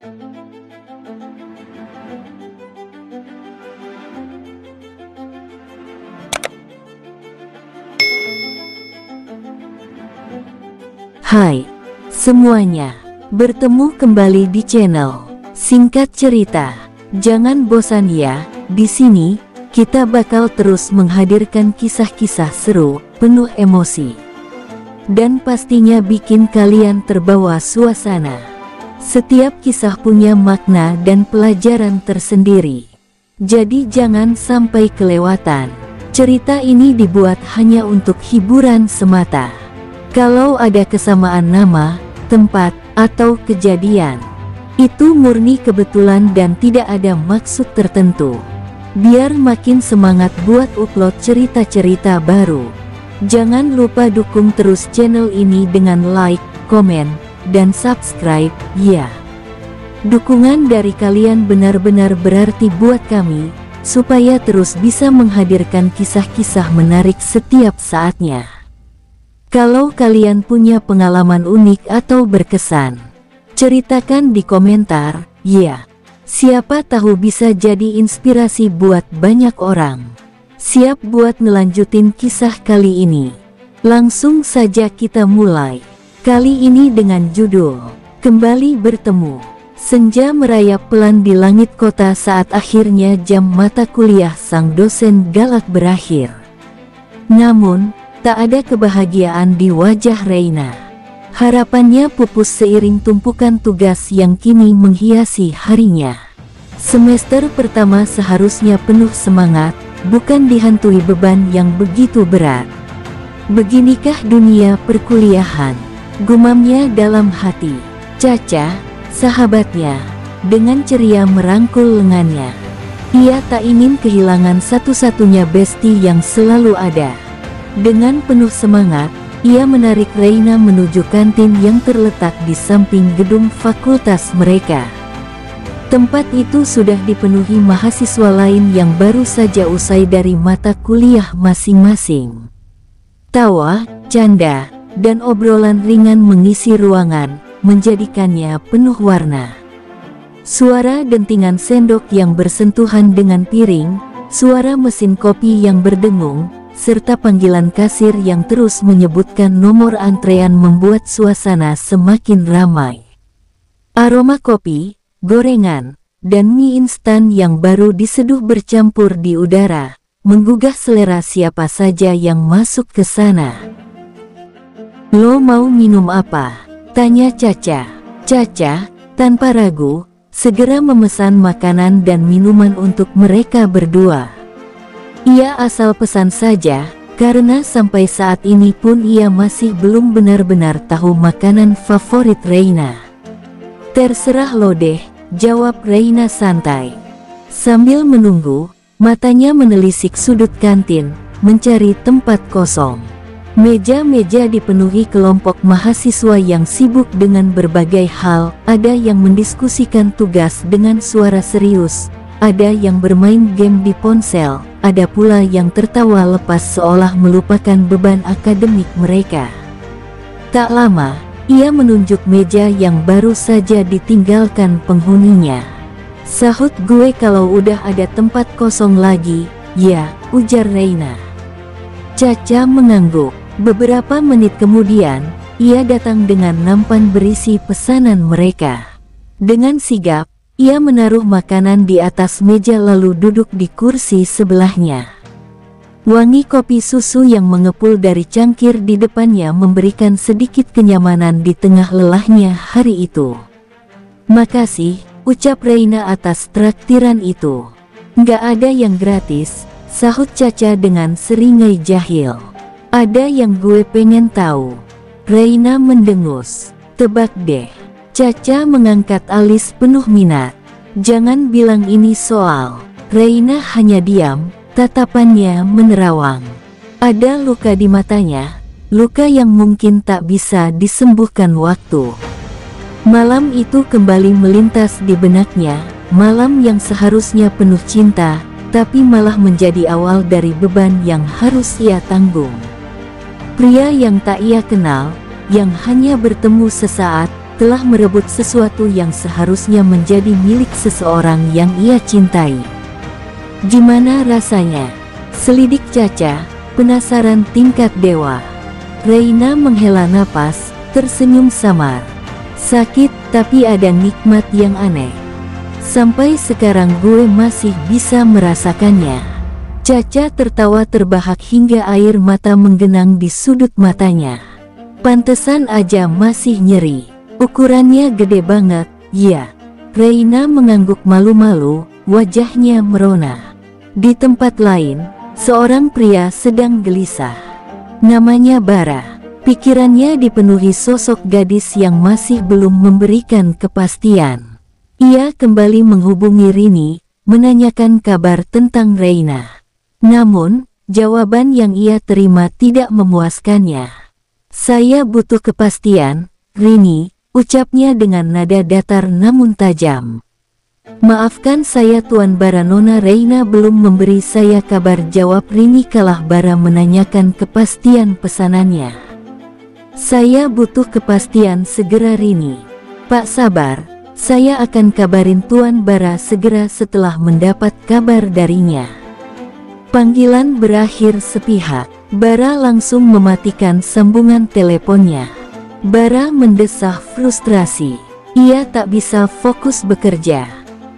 Hai semuanya, bertemu kembali di channel Singkat Cerita. Jangan bosan ya, di sini kita bakal terus menghadirkan kisah-kisah seru, penuh emosi, dan pastinya bikin kalian terbawa suasana. Setiap kisah punya makna dan pelajaran tersendiri, jadi jangan sampai kelewatan. Cerita ini dibuat hanya untuk hiburan semata. Kalau ada kesamaan nama, tempat, atau kejadian, itu murni kebetulan dan tidak ada maksud tertentu. Biar makin semangat buat upload cerita-cerita baru. Jangan lupa dukung terus channel ini dengan like, komen, dan subscribe, ya. Dukungan dari kalian benar-benar berarti buat kami, supaya terus bisa menghadirkan kisah-kisah menarik setiap saatnya. Kalau kalian punya pengalaman unik atau berkesan, ceritakan di komentar, ya. Siapa tahu bisa jadi inspirasi buat banyak orang. Siap buat ngelanjutin kisah kali ini? Langsung saja kita mulai. Kali ini dengan judul Kembali Bertemu. Senja merayap pelan di langit kota saat akhirnya jam mata kuliah sang dosen galak berakhir. Namun, tak ada kebahagiaan di wajah Reina. Harapannya pupus seiring tumpukan tugas yang kini menghiasi harinya. Semester pertama seharusnya penuh semangat, bukan dihantui beban yang begitu berat. Beginikah dunia perkuliahan, gumamnya dalam hati. Caca, sahabatnya, dengan ceria merangkul lengannya. Ia tak ingin kehilangan satu-satunya bestie yang selalu ada. Dengan penuh semangat, ia menarik Reina menuju kantin yang terletak di samping gedung fakultas mereka. Tempat itu sudah dipenuhi mahasiswa lain yang baru saja usai dari mata kuliah masing-masing. Tawa, canda, dan obrolan ringan mengisi ruangan, menjadikannya penuh warna. Suara dentingan sendok yang bersentuhan dengan piring, suara mesin kopi yang berdengung, serta panggilan kasir yang terus menyebutkan nomor antrean membuat suasana semakin ramai. Aroma kopi, gorengan, dan mie instan yang baru diseduh bercampur di udara, menggugah selera siapa saja yang masuk ke sana. "Lo mau minum apa?" tanya Caca. Caca, tanpa ragu, segera memesan makanan dan minuman untuk mereka berdua. Ia asal pesan saja, karena sampai saat ini pun ia masih belum benar-benar tahu makanan favorit Reina. "Terserah lo deh," jawab Reina santai. Sambil menunggu, matanya menelisik sudut kantin, mencari tempat kosong. Meja-meja dipenuhi kelompok mahasiswa yang sibuk dengan berbagai hal, ada yang mendiskusikan tugas dengan suara serius, ada yang bermain game di ponsel, ada pula yang tertawa lepas seolah melupakan beban akademik mereka. Tak lama, ia menunjuk meja yang baru saja ditinggalkan penghuninya. "Sahut gue kalau udah ada tempat kosong lagi, ya," ujar Reina. Caca mengangguk. Beberapa menit kemudian, ia datang dengan nampan berisi pesanan mereka. Dengan sigap, ia menaruh makanan di atas meja lalu duduk di kursi sebelahnya. Wangi kopi susu yang mengepul dari cangkir di depannya memberikan sedikit kenyamanan di tengah lelahnya hari itu. "Makasih," ucap Reina atas traktiran itu. "Nggak ada yang gratis," sahut Caca dengan seringai jahil. "Ada yang gue pengen tahu." Reina mendengus. "Tebak deh." Caca mengangkat alis penuh minat. "Jangan bilang ini soal." Reina hanya diam, tatapannya menerawang. Ada luka di matanya, luka yang mungkin tak bisa disembuhkan waktu. Malam itu kembali melintas di benaknya, malam yang seharusnya penuh cinta, tapi malah menjadi awal dari beban yang harus ia tanggung. Pria yang tak ia kenal, yang hanya bertemu sesaat, telah merebut sesuatu yang seharusnya menjadi milik seseorang yang ia cintai. Gimana rasanya? Selidik Caca, penasaran tingkat dewa. Reina menghela napas, tersenyum samar. Sakit, tapi ada nikmat yang aneh. Sampai sekarang gue masih bisa merasakannya. Caca tertawa terbahak hingga air mata menggenang di sudut matanya. Pantesan aja masih nyeri. Ukurannya gede banget, ya. Reina mengangguk malu-malu, wajahnya merona. Di tempat lain, seorang pria sedang gelisah. Namanya Bara. Pikirannya dipenuhi sosok gadis yang masih belum memberikan kepastian. Ia kembali menghubungi Rini, menanyakan kabar tentang Reina. Namun, jawaban yang ia terima tidak memuaskannya. Saya butuh kepastian, Rini, ucapnya dengan nada datar namun tajam. Maafkan saya Tuan Bara, Nona Reina belum memberi saya kabar, jawab Rini kalah Bara menanyakan kepastian pesanannya. Saya butuh kepastian segera Rini. Pak sabar, saya akan kabarin Tuan Bara segera setelah mendapat kabar darinya. Panggilan berakhir sepihak. Bara langsung mematikan sambungan teleponnya. Bara mendesah frustrasi. Ia tak bisa fokus bekerja.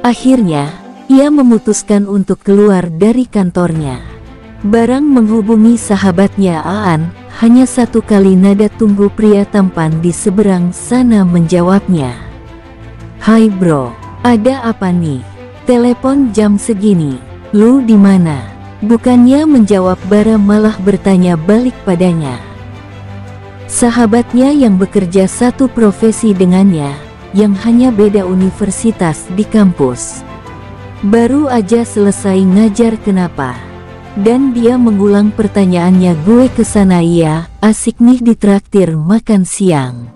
Akhirnya, ia memutuskan untuk keluar dari kantornya. Barang menghubungi sahabatnya Aan, hanya satu kali nada tunggu pria tampan di seberang sana menjawabnya. Hai bro, ada apa nih? Telepon jam segini, lu di mana? Bukannya menjawab, Bara malah bertanya balik padanya. Sahabatnya yang bekerja satu profesi dengannya, yang hanya beda universitas di kampus. Baru aja selesai ngajar kenapa? Dan dia mengulang pertanyaannya, gue kesana ya, asik nih ditraktir makan siang.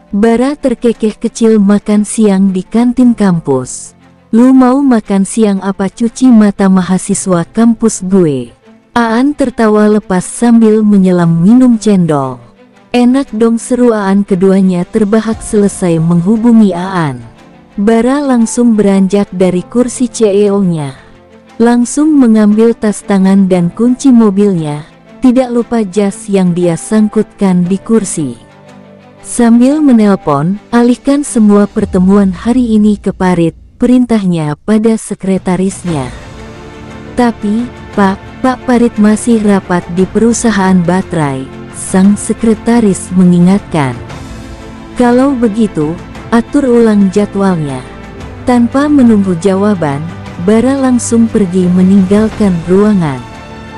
Bara terkekeh, kecil makan siang di kantin kampus. Lu mau makan siang apa? Cuci mata mahasiswa kampus gue. Aan tertawa lepas sambil menyelam minum cendol. Enak dong, seru Aan. Keduanya terbahak selesai menghubungi Aan. Bara langsung beranjak dari kursi CEO-nya. Langsung mengambil tas tangan dan kunci mobilnya, tidak lupa jas yang dia sangkutkan di kursi. Sambil menelpon, alihkan semua pertemuan hari ini ke Parit, perintahnya pada sekretarisnya. Tapi, Pak Parit masih rapat di perusahaan baterai, sang sekretaris mengingatkan. Kalau begitu, atur ulang jadwalnya. Tanpa menunggu jawaban, Bara langsung pergi meninggalkan ruangan.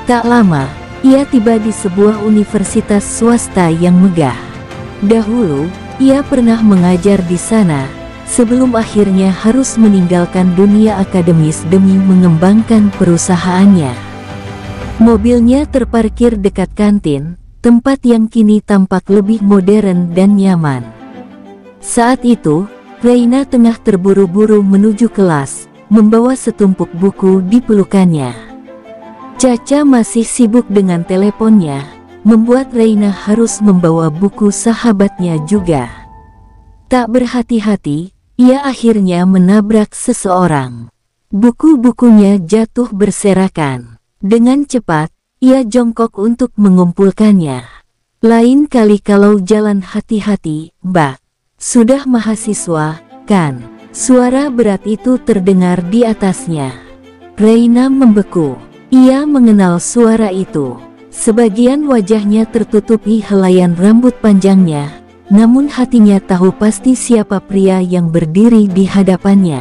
Tak lama, ia tiba di sebuah universitas swasta yang megah. Dahulu, ia pernah mengajar di sana, sebelum akhirnya harus meninggalkan dunia akademis demi mengembangkan perusahaannya. Mobilnya terparkir dekat kantin, tempat yang kini tampak lebih modern dan nyaman. Saat itu, Reina tengah terburu-buru menuju kelas, membawa setumpuk buku di pelukannya. Caca masih sibuk dengan teleponnya, membuat Reina harus membawa buku sahabatnya juga. Tak berhati-hati, ia akhirnya menabrak seseorang. Buku-bukunya jatuh berserakan. Dengan cepat, ia jongkok untuk mengumpulkannya. Lain kali kalau jalan hati-hati, Mbak. Sudah mahasiswa, kan? Suara berat itu terdengar di atasnya. Reina membeku. Ia mengenal suara itu. Sebagian wajahnya tertutupi helaian rambut panjangnya, namun hatinya tahu pasti siapa pria yang berdiri di hadapannya.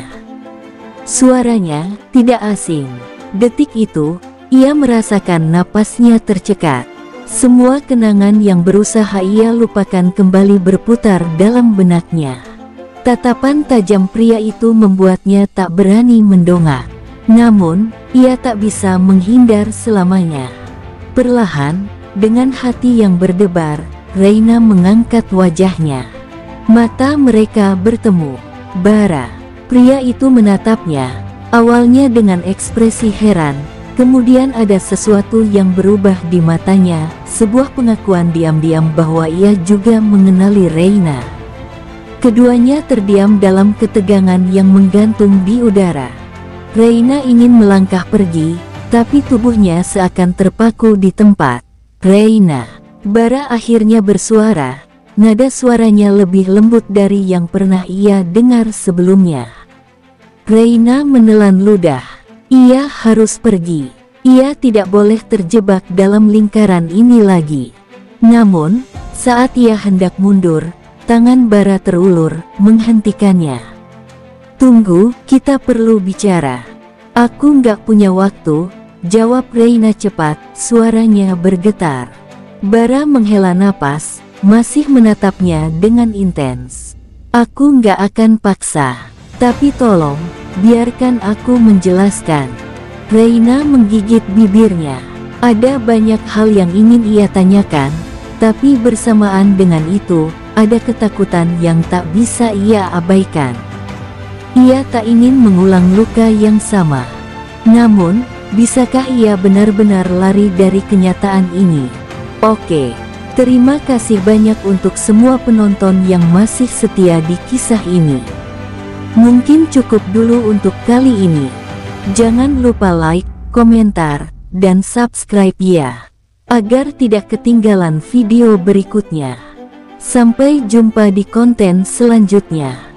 Suaranya tidak asing. Detik itu, ia merasakan napasnya tercekat. Semua kenangan yang berusaha ia lupakan kembali berputar dalam benaknya. Tatapan tajam pria itu membuatnya tak berani mendongak. Namun, ia tak bisa menghindar selamanya. Perlahan, dengan hati yang berdebar, Reina mengangkat wajahnya. Mata mereka bertemu. Bara. Pria itu menatapnya, awalnya dengan ekspresi heran, kemudian ada sesuatu yang berubah di matanya, sebuah pengakuan diam-diam bahwa ia juga mengenali Reina. Keduanya terdiam dalam ketegangan yang menggantung di udara. Reina ingin melangkah pergi, tapi tubuhnya seakan terpaku di tempat. "Reina," Bara akhirnya bersuara. Nada suaranya lebih lembut dari yang pernah ia dengar sebelumnya. Reina menelan ludah. Ia harus pergi. Ia tidak boleh terjebak dalam lingkaran ini lagi. Namun, saat ia hendak mundur, tangan Bara terulur, menghentikannya. "Tunggu, kita perlu bicara." "Aku nggak punya waktu," jawab Reina cepat, suaranya bergetar. Bara menghela napas, masih menatapnya dengan intens. "Aku nggak akan paksa, tapi tolong, biarkan aku menjelaskan." Reina menggigit bibirnya. Ada banyak hal yang ingin ia tanyakan, tapi bersamaan dengan itu, ada ketakutan yang tak bisa ia abaikan. Ia tak ingin mengulang luka yang sama. Namun, bisakah ia benar-benar lari dari kenyataan ini? Oke, terima kasih banyak untuk semua penonton yang masih setia di kisah ini. Mungkin cukup dulu untuk kali ini. Jangan lupa like, komentar, dan subscribe ya, agar tidak ketinggalan video berikutnya. Sampai jumpa di konten selanjutnya.